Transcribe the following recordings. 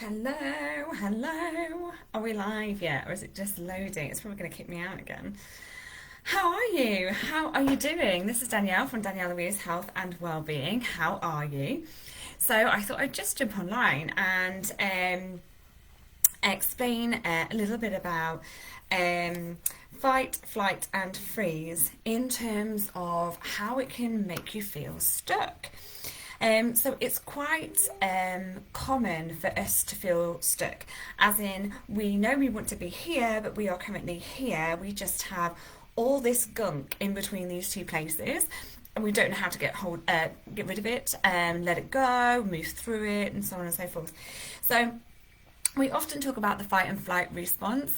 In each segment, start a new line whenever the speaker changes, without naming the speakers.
Hello. Are we live yet, or is it just loading? It's probably going to kick me out again. How are you? How are you doing? This is Danielle from Danielle Louise Health and Wellbeing. How are you? So I thought I'd just jump online and explain a little bit about fight, flight, and freeze in terms of how it can make you feel stuck. So it's quite common for us to feel stuck, as in we know we want to be here, but we are currently here. We just have all this gunk in between these two places, and we don't know how to get rid of it, let it go, move through it, and so on and so forth. So we often talk about the fight and flight response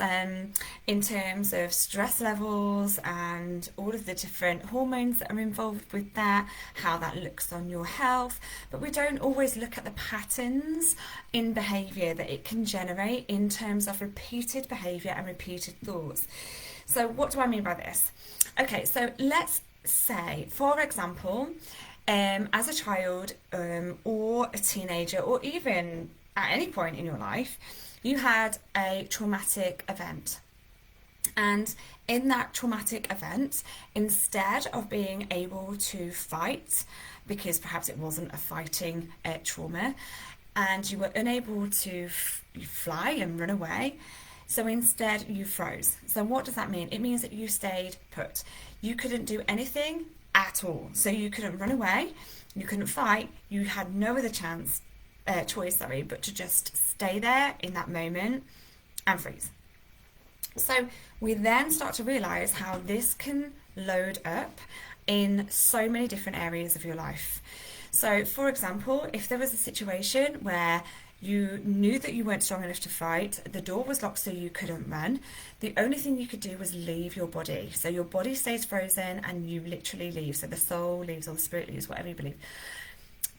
in terms of stress levels and all of the different hormones that are involved with that, how that looks on your health, but we don't always look at the patterns in behaviour that it can generate in terms of repeated behaviour and repeated thoughts. So what do I mean by this? Okay, so let's say, for example, as a child or a teenager, or even at any point in your life, you had a traumatic event. And in that traumatic event, instead of being able to fight, because perhaps it wasn't a fighting trauma, and you were unable to fly and run away, so instead you froze. So what does that mean? It means that you stayed put. You couldn't do anything at all. So you couldn't run away, you couldn't fight, you had no other choice, but to just stay there in that moment and freeze. So we then start to realize how this can load up in so many different areas of your life. So for example, if there was a situation where you knew that you weren't strong enough to fight, the door was locked so you couldn't run, the only thing you could do was leave your body. So your body stays frozen and you literally leave. So the soul leaves or the spirit leaves, whatever you believe.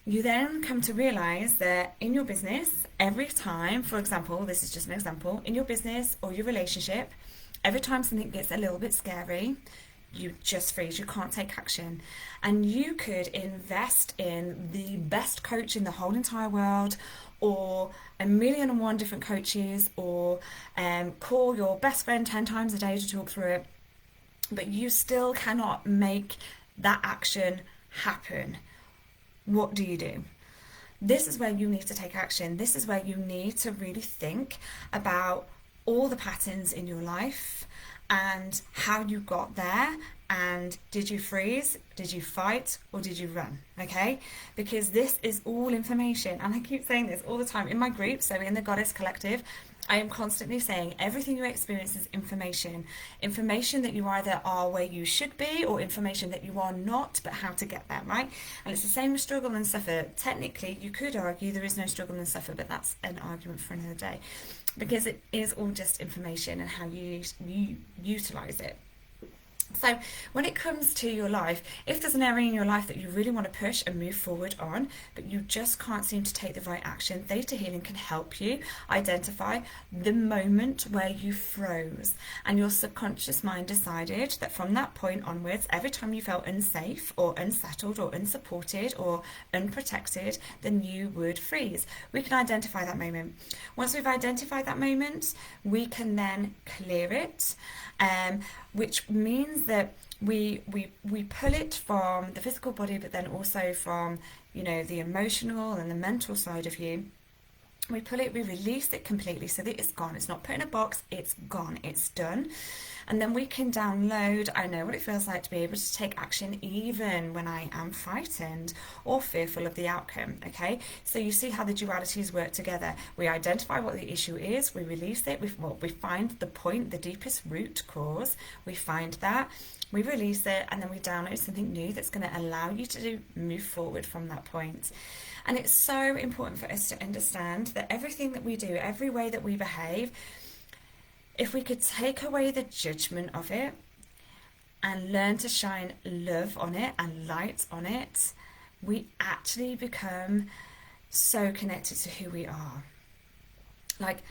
You then come to realize that in your business, every time, for example, this is just an example, in your business or your relationship, every time something gets a little bit scary, you just freeze, you can't take action. And you could invest in the best coach in the whole entire world, or 1,000,001 different coaches, or call your best friend 10 times a day to talk through it, but you still cannot make that action happen. What do? This is where you need to take action. This is where you need to really think about all the patterns in your life and how you got there, and did you freeze, did you fight, or did you run? Okay, because this is all information, and I keep saying this all the time in my group. So in the Goddess Collective, I am constantly saying everything you experience is information that you either are where you should be, or information that you are not, but how to get there, right? And it's the same with struggle and suffer. Technically, you could argue there is no struggle and suffer, but that's an argument for another day, because it is all just information and how you utilize it. So when it comes to your life, if there's an area in your life that you really want to push and move forward on, but you just can't seem to take the right action, Theta Healing can help you identify the moment where you froze and your subconscious mind decided that from that point onwards, every time you felt unsafe or unsettled or unsupported or unprotected, then you would freeze. We can identify that moment. Once we've identified that moment, we can then clear it, which means that we pull it from the physical body, but then also from, the emotional and the mental side of you. We pull it, we release it completely so that it's gone. It's not put in a box, it's gone, it's done. And then we can download, I know what it feels like to be able to take action even when I am frightened or fearful of the outcome, okay? So you see how the dualities work together. We identify what the issue is, we release it, we find the point, the deepest root cause, we find that, we release it, and then we download something new that's going to allow you to move forward from that point. And it's so important for us to understand that everything that we do, every way that we behave, if we could take away the judgment of it and learn to shine love on it and light on it, we actually become so connected to who we are. Like,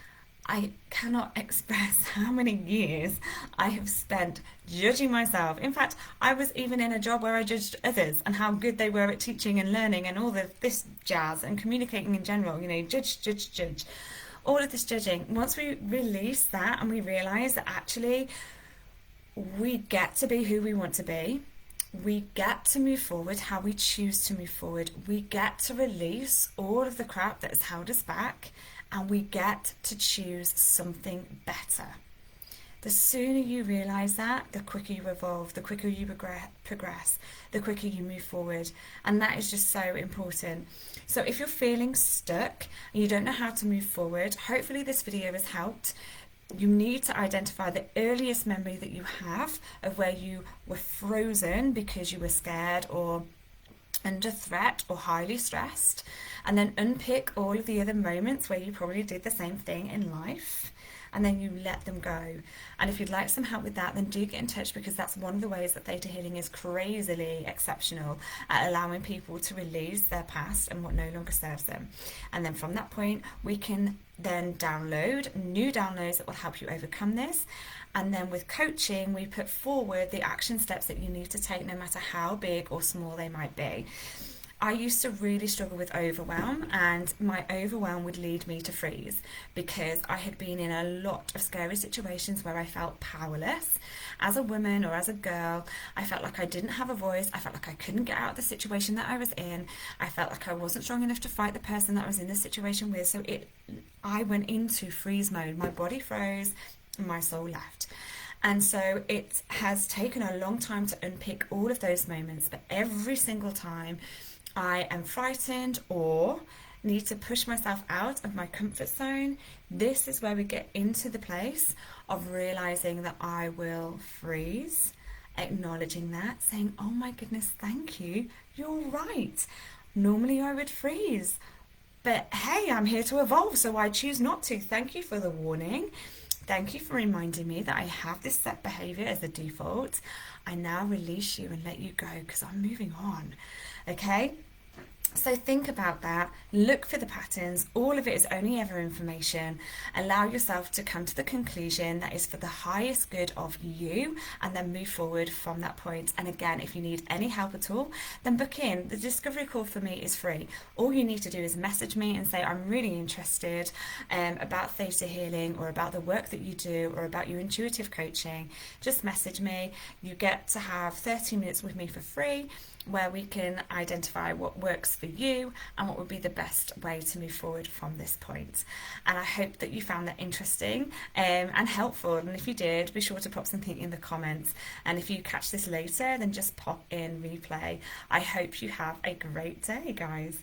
I cannot express how many years I have spent judging myself. In fact, I was even in a job where I judged others and how good they were at teaching and learning and all this jazz and communicating in general. You know, judge, judge, judge. All of this judging. Once we release that and we realise that actually we get to be who we want to be, we get to move forward how we choose to move forward, we get to release all of the crap that has held us back, and we get to choose something better. The sooner you realise that, the quicker you evolve, the quicker you progress, the quicker you move forward. And that is just so important. So if you're feeling stuck and you don't know how to move forward, hopefully this video has helped. You need to identify the earliest memory that you have of where you were frozen because you were scared or under threat or highly stressed, and then unpick all of the other moments where you probably did the same thing in life, and then you let them go. And if you'd like some help with that, then do get in touch, because that's one of the ways that Theta Healing is crazily exceptional at allowing people to release their past and what no longer serves them. And then from that point, we can then download new downloads that will help you overcome this. And then with coaching, we put forward the action steps that you need to take, no matter how big or small they might be. I used to really struggle with overwhelm, and my overwhelm would lead me to freeze, because I had been in a lot of scary situations where I felt powerless. As a woman or as a girl, I felt like I didn't have a voice. I felt like I couldn't get out of the situation that I was in. I felt like I wasn't strong enough to fight the person that I was in the situation with. So I went into freeze mode. My body froze, my soul left. And so it has taken a long time to unpick all of those moments, but every single time I am frightened or need to push myself out of my comfort zone, this is where we get into the place of realizing that I will freeze, acknowledging that, saying, oh my goodness, thank you, you're right. Normally I would freeze, but hey, I'm here to evolve, so I choose not to. Thank you for the warning. Thank you for reminding me that I have this set behavior as the default. I now release you and let you go because I'm moving on. Okay? So think about that, look for the patterns. All of it is only ever information. Allow yourself to come to the conclusion that is for the highest good of you, and then move forward from that point. And again, if you need any help at all, then book in. The discovery call for me is free. All you need to do is message me and say, I'm really interested about Theta Healing, or about the work that you do, or about your intuitive coaching. Just message me. You get to have 30 minutes with me for free, where we can identify what works for you and what would be the best way to move forward from this point. And I hope that you found that interesting and helpful. And if you did, be sure to pop something in the comments. And if you catch this later, then just pop in replay. I hope you have a great day, guys.